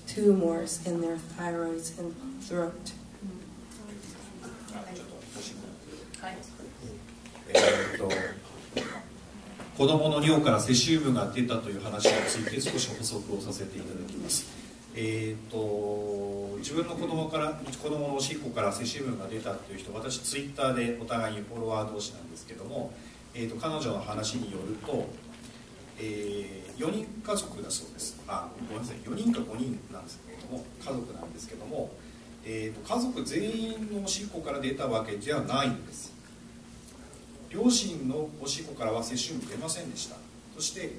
tumors in their thyroids and throat. 子供の尿からセシウムが出たという話について少し補足をさせていただきます。自分の子供のおしっこからセシウムが出たという人、私ツイッターでお互いにフォロワー同士なんですけども、彼女の話によると、4人家族だそうです。ごめんなさい、4人か5人なんですけれども、家族なんですけども、家族全員のおしっこから出たわけじゃないんです。両親のおしっこからはセシウム出ませんでした。そして、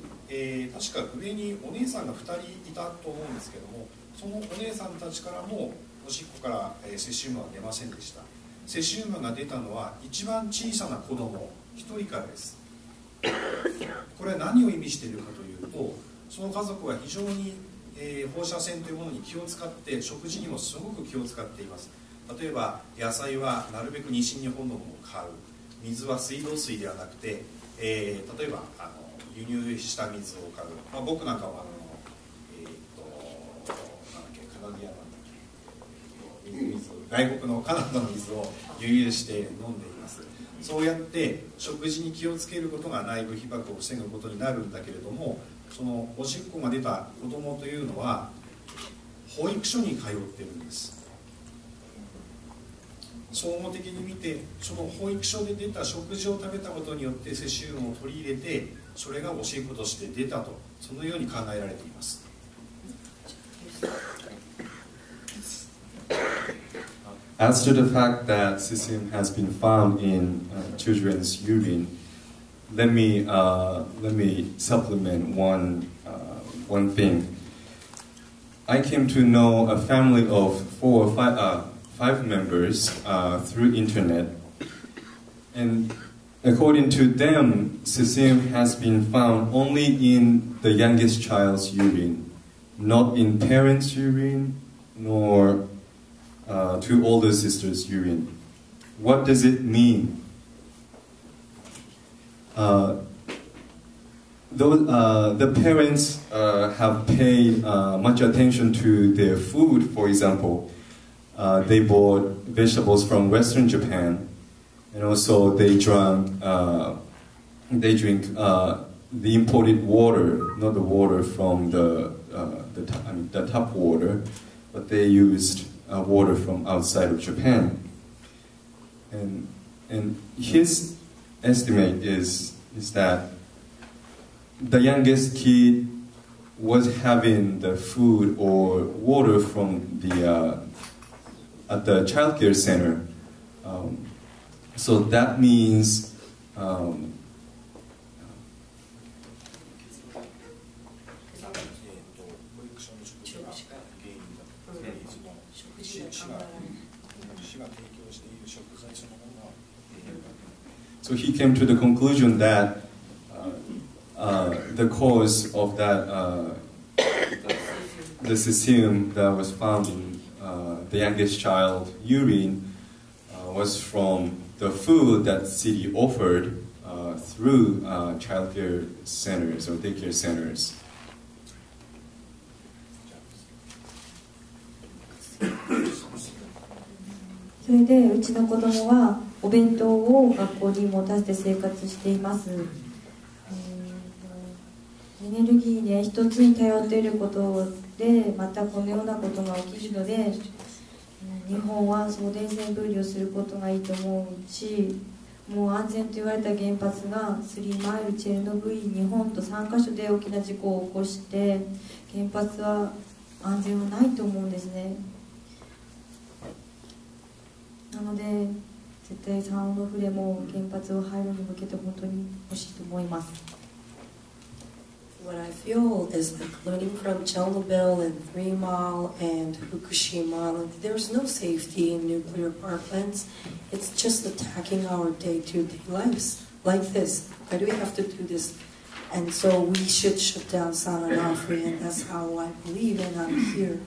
確か上にお姉さんが2人いたと思うんですけども、そのお姉さんたちからもおしっこから、セシウムは出ませんでした。セシウムが出たのは一番小さな子供1人からです。これは何を意味しているかというと、その家族は非常に、放射線というものに気を使って、食事にもすごく気を使っています。例えば野菜はなるべく西日本のものを買う、水は水道水ではなくて、例えば輸入した水を買う、僕なんかはカナディアなんだっけ、外国のカナダの水を輸入して飲んでいます。そうやって食事に気をつけることが内部被曝を防ぐことになるんだけれども、そのおしっこが出た子供というのは保育所に通ってるんです。総合的に見て、その保育所で出た食事を食べたことによってセシウムを取り入れて、それがおしっことして出たと、そのように考えられています。As to the fact that cesium has been found in children's urine, let me supplement one thing. I came to know a family of 4 or 5 members through internet, and according to them, cesium has been found only in the youngest child's urine, not in parents' urine, nor to older sister's urine. What does it mean? The parents have paid much attention to their food. For example, they bought vegetables from Western Japan, and also they drink the imported water, not the water from the tap water, but they used water from outside of Japan. And his estimate is that the youngest kid was having the food or water from at the childcare center. So that means so he came to the conclusion that the cause of that the cesium that was found in the youngest child urine was from the food that city offered through childcare centers or daycare centers. それでうちの子供はお弁当を学校に持たせて生活しています。エネルギーで一つに頼っていることでまたこのようなことが起きるので、日本は送電線分離をすることがいいと思うし、もう安全と言われた原発がスリーマイル、チェルノブイリ、日本と3カ所で大きな事故を起こして原発は安全はないと思うんですね。なので絶対3オノフレも原発を廃炉に向けて本当に欲しいと思います。What I feel is that learning from Chernobyl and 3 Mile and Fukushima, there's no safety in nuclear power plants. It's just attacking our day-to-day lives like this. Why do we have to do this? And so we should shut down San Onofre, and that's how I believe, and I'm here.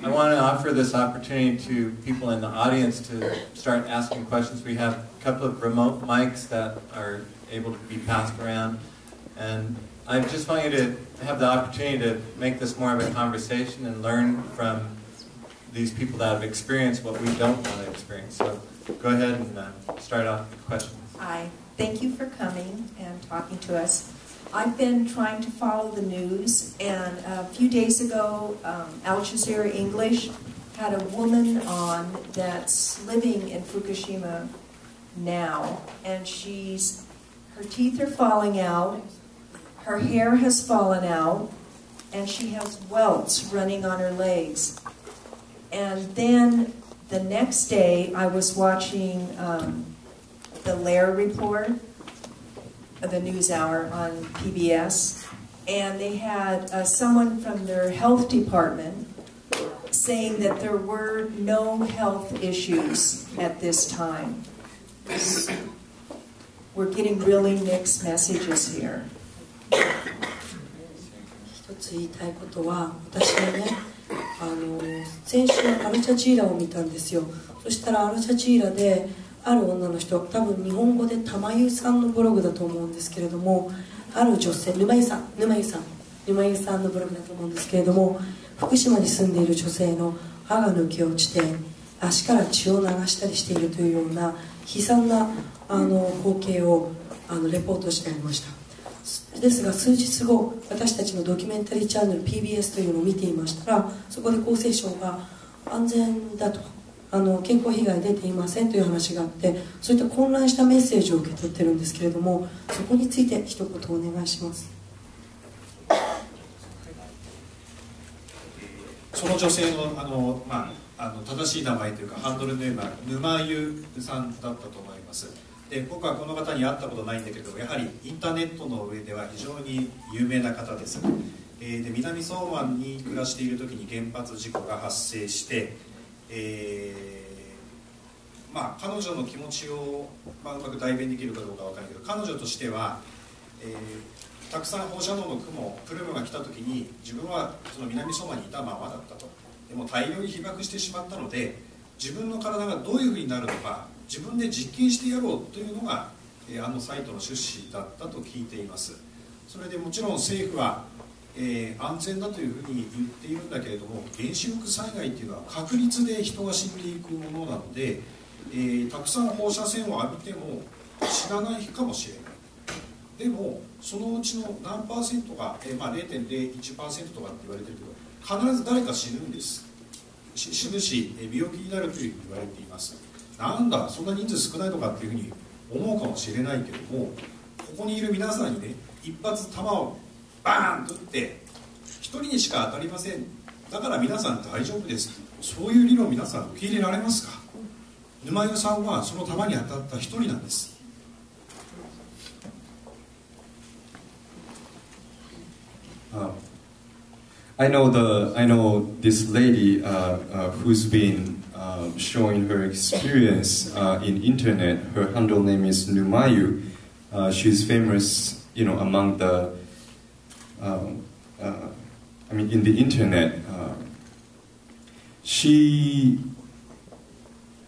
I want to offer offer this opportunity to people in the audience to start asking questions. We have a couple of remote mics that are able to be passed around. And I just want you to have the opportunity to make this more of a conversation and learn from these people that have experienced what we don't want to experience. So go ahead and start off with questions. Hi, thank you for coming and talking to us. I've been trying to follow the news, and a few days ago, Al Jazeera English had a woman on that's living in Fukushima now, and her teeth are falling out, her hair has fallen out, and she has welts running on her legs. And then the next day, I was watching the Lair report, the NewsHour on PBS, and they had someone from their health department saying that there were no health issues at this time. We're getting really mixed messages here. 一つ言いたいことは、私はね、先週アルジャジーラを見たんですよ。そしたらアルジャジーラである女の人、多分日本語で玉湯さんのブログだと思うんですけれども、ある女性、沼湯さんのブログだと思うんですけれども、福島に住んでいる女性の歯が抜け落ちて足から血を流したりしているというような悲惨な光景をレポートしてありました。ですが数日後、私たちのドキュメンタリーチャンネル PBS というのを見ていましたら、そこで厚生省が安全だと、健康被害出ていませんという話があって、そういった混乱したメッセージを受け取ってるんですけれども、そこについて一言お願いします。その女性の正しい名前というかハンドルネームは沼湯さんだったと思います。で、僕はこの方に会ったことないんだけど、やはりインターネットの上では非常に有名な方です。で、南相馬に暮らしている時に原発事故が発生して、彼女の気持ちを、うまく代弁できるかどうかわからないけど、彼女としては、たくさん放射能のプルムが来た時に自分はその南相馬にいたままだったと。でも大量に被爆してしまったので、自分の体がどういうふうになるのか自分で実験してやろうというのが、あのサイトの趣旨だったと聞いています。それでもちろん政府は、安全だというふうに言っているんだけれども、原子力災害っていうのは確率で人が死んでいくものなので、たくさん放射線を浴びても死なないかもしれない。でもそのうちの何パーセントが、0.01% とかって言われてるけど、必ず誰か死ぬんです。死ぬし病気になるというふうに言われています。なんだそんな人数少ないのかっていうふうに思うかもしれないけども、ここにいる皆さんにね、一発弾をバーンと撃って一人にしか当たりません、だから皆さん大丈夫です、そういう理論皆さん受け入れられますか。沼湯さんはその弾に当たった一人なんです。I know this lady who's been showing her experience in internet. Her handle name is Numayu. She's famous, among the, in the internet. She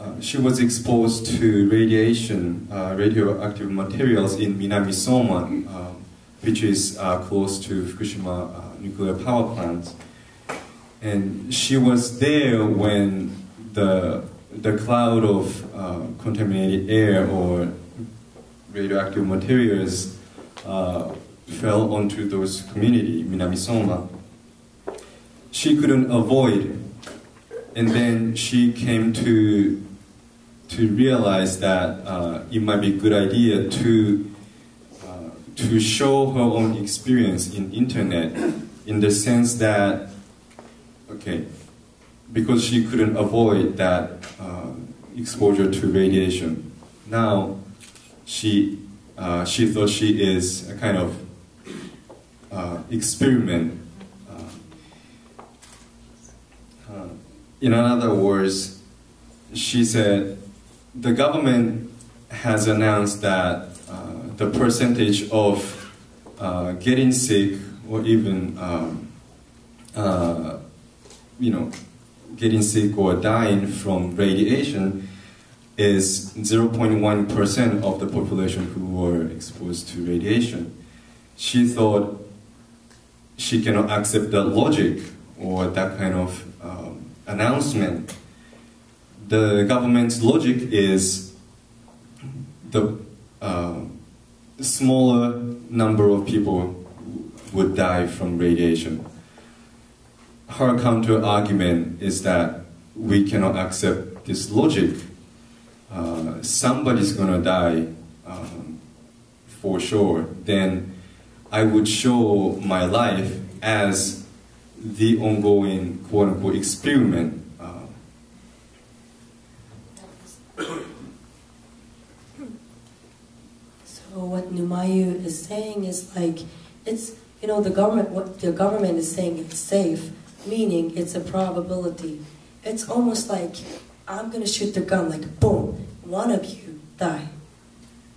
was exposed to radiation, radioactive materials in Minami Soman, which is close to Fukushima nuclear power plant. And she was there when the cloud of contaminated air or radioactive materials fell onto those community, Minami Soma. She couldn't avoid, and then she came to realize that it might be a good idea to show her own experience in internet, in the sense that, because she couldn't avoid that exposure to radiation, now she thought she is a kind of experiment. In other words, she said the government has announced that the percentage of getting sick or even getting sick or dying from radiation is 0.1% of the population who were exposed to radiation. She thought she cannot accept that logic or that kind of announcement. The government's logic is the smaller number of people would die from radiation. Her counter-argument is that we cannot accept this logic. Somebody's gonna die for sure. Then I would show my life as the ongoing quote-unquote experiment. So what Numayu is saying is like, it's, you know, the government, what the government is saying it's safe, meaning it's a probability. It's almost like, I'm gonna shoot the gun, like boom, one of you die.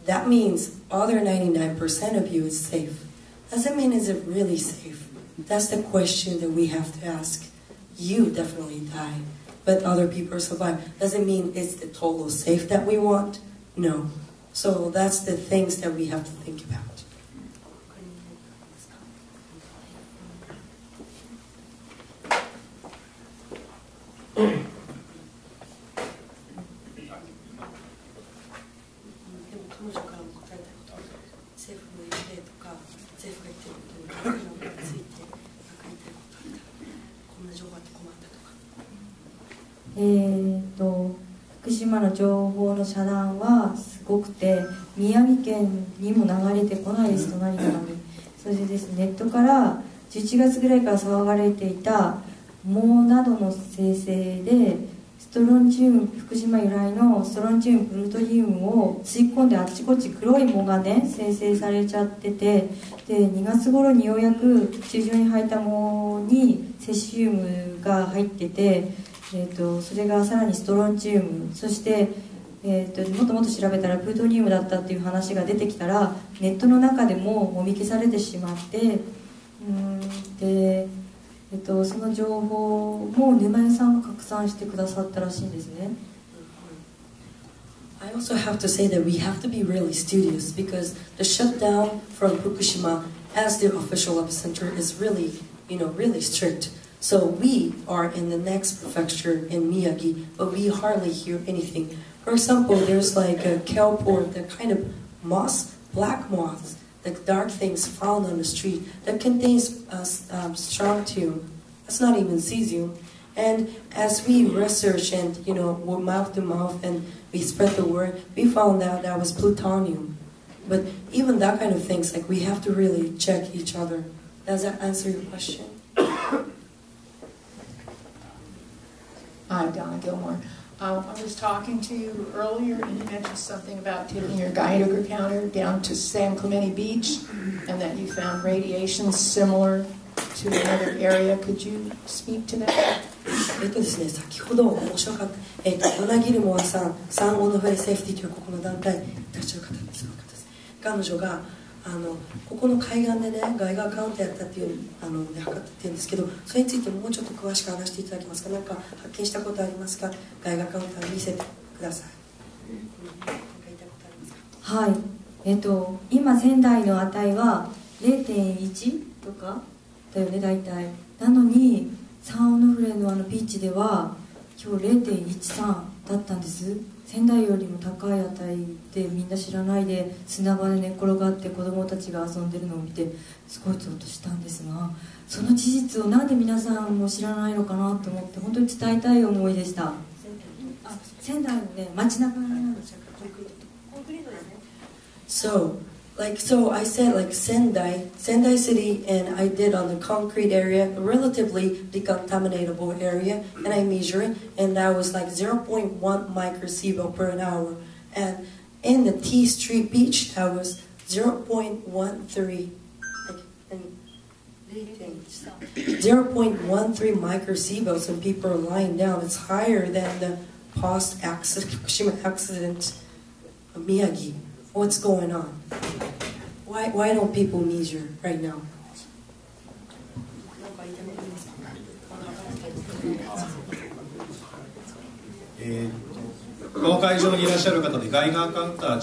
That means other 99% of you is safe. Doesn't mean is it really safe? That's the question that we have to ask. You definitely die, but other people survive. Doesn't mean it's the total safe that we want? No. So that's the things that we have to think about.福島の情報の遮断はすごくて、宮城県にも流れてこないです、隣なのに。それでですね、ネットから11月ぐらいから騒がれていた藻などの生成で、ストロンチウム、福島由来のストロンチウム、プルトニウムを吸い込んであっちこっち黒い藻がね、生成されちゃってて、で、2月頃にようやく地上に入った藻にセシウムが入ってて、それがさらにストロンチウム、そして、もっともっと調べたらプルトニウムだったっていう話が出てきたら、ネットの中でももみ消されてしまって、で、その情報も沼江さんが拡散してくださったらしいんですね。I also have to say that we have to be really studious because the shutdown from Fukushima as the official epicenter is really, really strict. So we are in the next prefecture in Miyagi, but we hardly hear anything. For example, there's like a kelp or the kind of moss, black moths, the dark things found on the street that contains strontium. That's not even cesium. And as we research and, mouth to mouth and we spread the word, we found out that was plutonium. But even that kind of things, like we have to really check each other. Does that answer your question? Hi, Donna Gilmore. I was talking to you earlier and you mentioned something about taking your Geiger counter down to San Clemente Beach and that you found radiation similar to another area. Could you speak to that? ですね、先ほど面白かった、ヨナギルモアさん、サン・オノフェレ・セーフティというここの団体いらっしゃる方です。彼女がここの海岸でね、ガイガーカウントやったっていう測ってるんですけど、それについてもうちょっと詳しく話していただけますか。何か発見したことありますか。ガイガーカウンター見せてください。はい、今仙台の値は 0.1 とかだよね、大体。なのにサンオノフレのピーチでは今日 0.13 だったんです。仙台よりも高い値でみんな知らないで砂場で寝っ転がって子供たちが遊んでるのを見てすごいゾッとしたんですが、その事実をなんで皆さんも知らないのかなと思って本当に伝えたい思いでした。仙台のね、街中なんですよ。コンクリートですね。So I said Sendai City, and I did on the concrete area, a relatively decontaminatable area, and I measured it, and that was like 0.1 microsievert per an hour. And in the T Street Beach, that was 0.13. 0.13 microsieverts, and people are lying down. It's higher than the post-Fukushima accident of Miyagi. What's going on? Why don't people measure right now? この会場にいらっしゃる方でガイガーカウンター